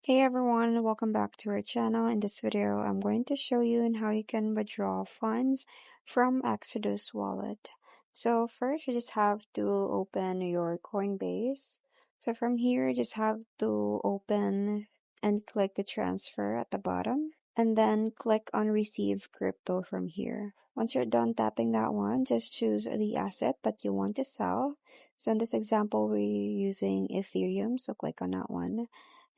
Hey everyone, welcome back to our channel. In this video, I'm going to show you on how you can withdraw funds from Exodus wallet. So first, you just have to open your Coinbase. So from here, you just have to open and click the transfer at the bottom, and then click on receive crypto from here. Once you're done tapping that one, just choose the asset that you want to sell. So in this example, we're using Ethereum, so click on that one.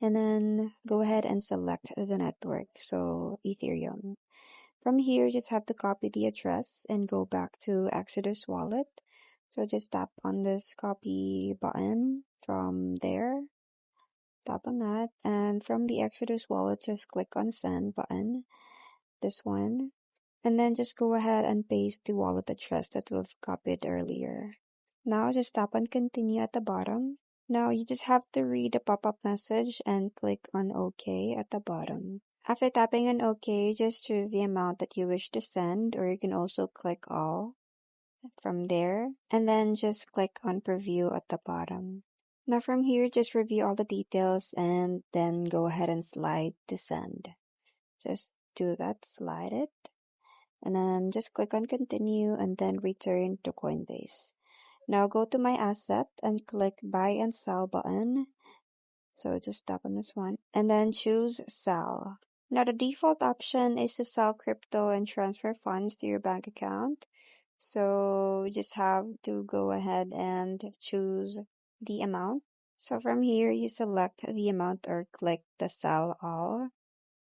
And then go ahead and select the network, so Ethereum. From here, just have to copy the address and go back to Exodus wallet. So just tap on this copy button from there. Tap on that. And from the Exodus wallet, just click on send button, this one. And then just go ahead and paste the wallet address that we've copied earlier. Now just tap on continue at the bottom. Now you just have to read the pop-up message and click on OK at the bottom. After tapping on OK, just choose the amount that you wish to send, or you can also click all from there, and then just click on preview at the bottom. Now from here, just review all the details and then go ahead and slide to send. Just do that, slide it, and then just click on continue and then return to Coinbase. Now go to my asset and click buy and sell button. So just tap on this one and then choose sell. Now the default option is to sell crypto and transfer funds to your bank account. So you just have to go ahead and choose the amount. So from here, you select the amount or click the sell all,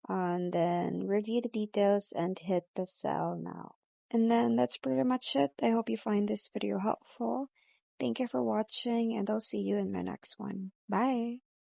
and then review the details and hit the sell now. And then that's pretty much it. I hope you find this video helpful. Thank you for watching, and I'll see you in my next one. Bye!